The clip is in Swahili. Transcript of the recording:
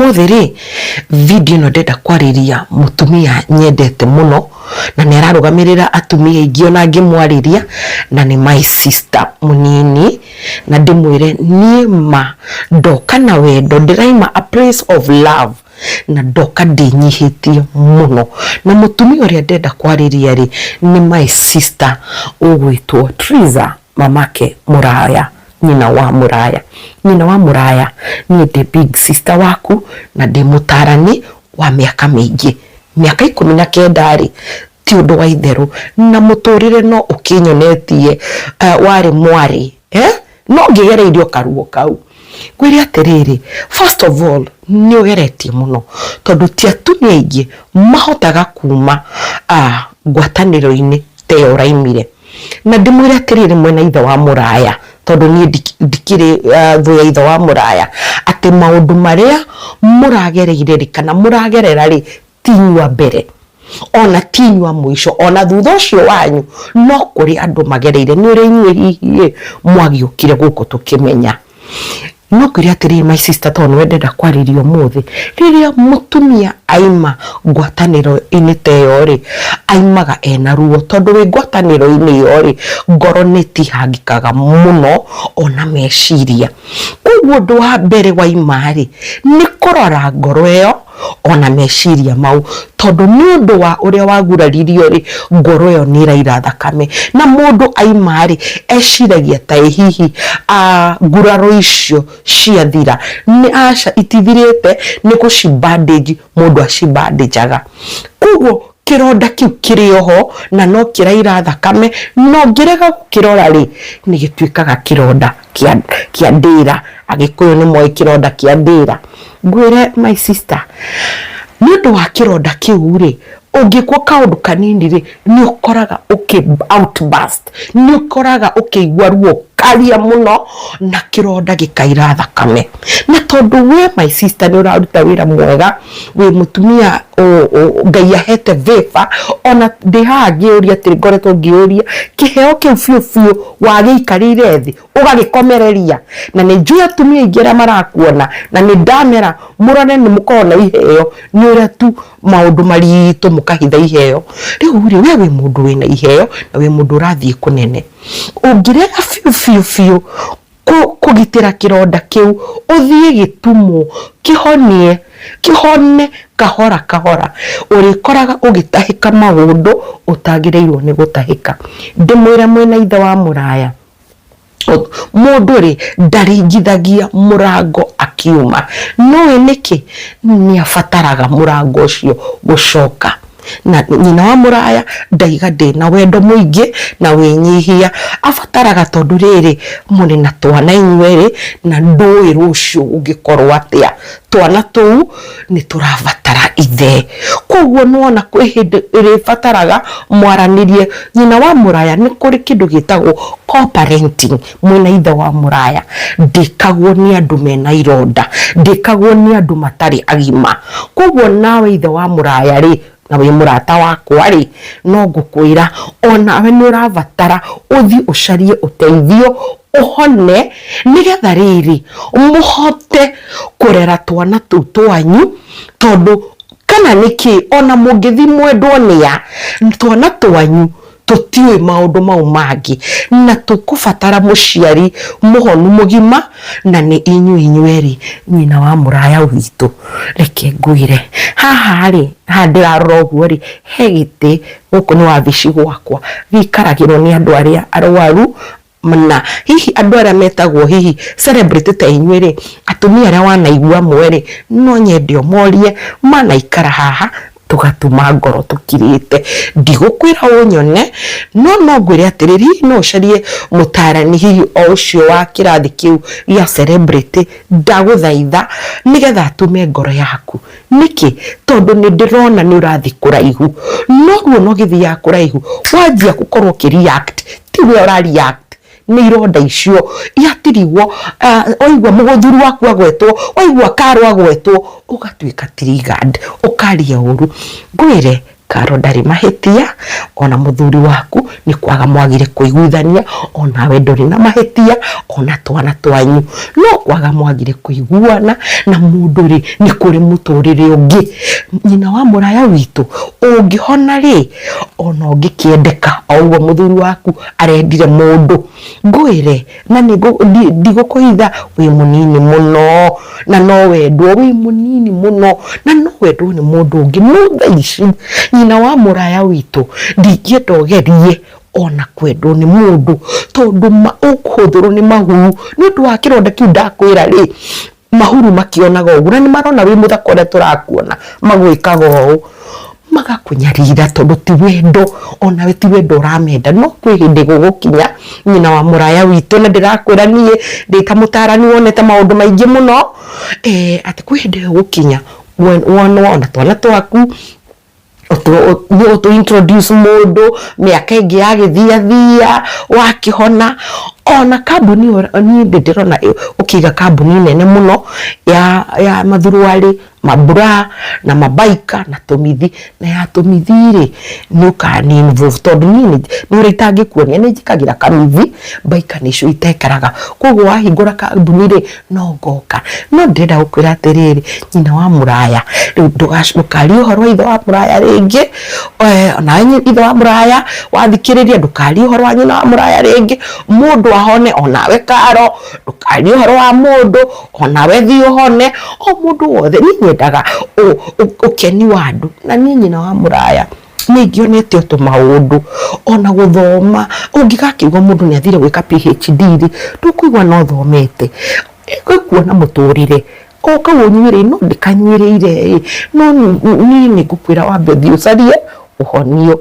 Umuthiri video no ndenda kwariria mutumia nyendete muno na nerarugamirira atumia ingi ona ngimwariria na ni my sister munini na ndimwire nie ma ndoka na wendo ndiraima a place of love na ndoka ndinyihitie muno na mutumia uria ndenda kwariria ri ni my sister ugwitwo Triza mamake Muraya nyina wa Muraya ni the big sister waku na ndi mutarani wa miaka mingi miaka 19 ri ti undu wa itheru na muturire no ukinyonetie wari mwari no ngigereirio karuo kau kwiri atiriri first of all ni ugeretie muno tondu ti atumia ingi mahotaga kuma ngwataniro-ini te uraimire na ndimwire atiriri mwena ithe wa Muraya tondu ni ndikire thu ya ithe wa Muraya ati maundu maria muragereire ri kana muragerera ri tinywa mbere ona tinywa mwisho ona thutha ucio wanyu no kuri andu magereire ni uri inywe hihi mwagiukire guko tukimenya no kuri atiri my sister tondu wendenda kwaririo muthi riria mutumia aima ngwataniro ini teyo ri aimaga ena ruo tondu wi ngwataniro ini yo ri ngoro nitihangikaga muno ona meciria koguo ndu wa mbere wa imari ni kurora ngoro eyo ona meciria mau tondu ni undu wa uria waguraririo ri ngoro eyo ni iraira thakame na mundu aimari eciragia ta hihi nguraro icio ciathira ni aca itithirite ni gucibandage mundu acibandajaga koguo kironda kiu kiri oho na no kiraira thakame no ngirega kirora ri ni gituikaga kironda kia ndira agikuyu ni moi kironda kia ndira ngwire my sister ni undu wa kironda kiu ri ungikwo kaundu kanini ri ni ukoraga outburst ni ukoraga ukiigwa ruo karia muno na kironda gikaira thakame na tondu we my sister ni uraruta wira mwega we mutumia Ngai ahete vefa ona ndiha ngiuria ati ngoretwo ngiuria kiheo kiu fiu wagiikarire thi ugagikomereria na ni njui atumia ingira marakuona na ni ndamera murone ni mukona iheo ni uria tu maundu maritu mukahitha iheo riu we mundu wina iheo na we mundu urathie kunene ungirega fiu kugitira kironda kiu uthie gitumo kihone kahora urikoraga ugitahika maundu utagireirwo ni gutahika ndimwira mwena ithe wa Muraya mundu ri ndaringithagia murango akiuma no eniki ni afataraga murango ucio gucoka na nyina wa Muraya ndaiga ndina wendo muingi na winyihia afataraga tondu riri muri na twana inywe na ndui rucio ungikorwo atia twana tu ni turavatara ithe koguo nuona kwi hindi iri fataraga mwaranirie nyina wa Muraya ni kuri kindu gitagwo co-parenting mwena ithe wa Muraya ndikagwo ni andu mena ironda ndikagwo ni andu matari agima koguo nawe ithe wa Muraya ri na we murata wakwa ri no ngukwira ona we ni uravatara uthi ucarie uteithio uhone nigetha riri muhote kurera twana tu twanyu tondu kana niki ona mungithi mwendwo nia twana twanyu tutiwe maundu mau mangi na tukufatara muciari muhonu mugima na ni inyueri nyina wa Muraya witu reke ngwire haha ri handirarora uguo ri hegite guku ni wabici gwakwa gikaragirwo ni andu aria arwaru mana hihi andu aria metagwo hihi celebrity ta inyueri atumia aria wanaigua mweri no nyende omorie manaikara haha tugatuma ngoro tukirite ndigukwira unyone no ngwire atiriri no ucarie mutarani hihi o ucio wa kirathi kiu ya celebrity ndaguthaitha nigetha atume ngoro yaku niki tondu ni ndirona ni urathi kuraihu no githia kuraihu wanjia gukorwo ki-react ti we ura react ni ironda icio iatirigwo oigwa muguthuru waku agwetwo oigwa karo agwetwo ugatuika triggered ukaria uru ngwire Karo ndari mahitia, ona muthuri waku ni kwaga mwagire kuiguithania, ona we nduri na mahitia, ona twana twanyu no kwaga mwagire kuiguana, na mundu ri ni kuri muturire ungi. Nyina wa muraya witu ungihona ri, ona ungikiendeka o ugo muthuri waku arendire mundu, ngwire na ndigukũhitha wi munini muno, na no wendwo wi munini muno, na no wendwo ni mundu ungi. Mutha ici nyina wa muraya witu ndingienda ugerie ona kwendwo ni mundu, tondu ukuhuthirwo ni mahuru ni undu wa kironda kiu ndakwira ri, mahuru makionaga uguo na ni marona wi muthako uria turakuona magwikaga uu, magakunyarira tondu ti wendo, ona we ti wendo uramenda. No kwi hindi gugukinya nyina wa muraya witu, na ndirakwira nie ndi ta mutarani wonete maundu maingi muno, ati kwi hindi gugukinya wona twana twaku to introduce mundu miaka ingi ya githia wakihona. Ona kambuni ni ndirona ukiga kambuni nene muno ya mathuruari, mabura na mabaika na tumithi, na ya tumithi ri ni ukani involve tondu ni uri tangikuonia ni njikagira kamithi, baika ni cio itekaraga. Koguo wahingura kambuni ri no ngoka. No ndenda gukwira atiriri nyina wa muraya, ndukari uhoro wa ithe wa muraya ringi, ona ithe wa muraya wathikiriria ndukari uhoro wa nyina wa muraya ringi. Mundu ahone onawe Karo, ndukari uhoro wa mundu onawe thi uhone. O mundu wothe ni nyendaga ukeni wa andu, na ni nyina wa muraya ni ngionete o tumaundu ona guthoma. Ungigakiuga mundu ni athire gwika PhD ri ndukuigua no thomete, kuona muturire oka wonyire no ndikanyiriire, no ni ngukwira wambe thi ucarie uhonio.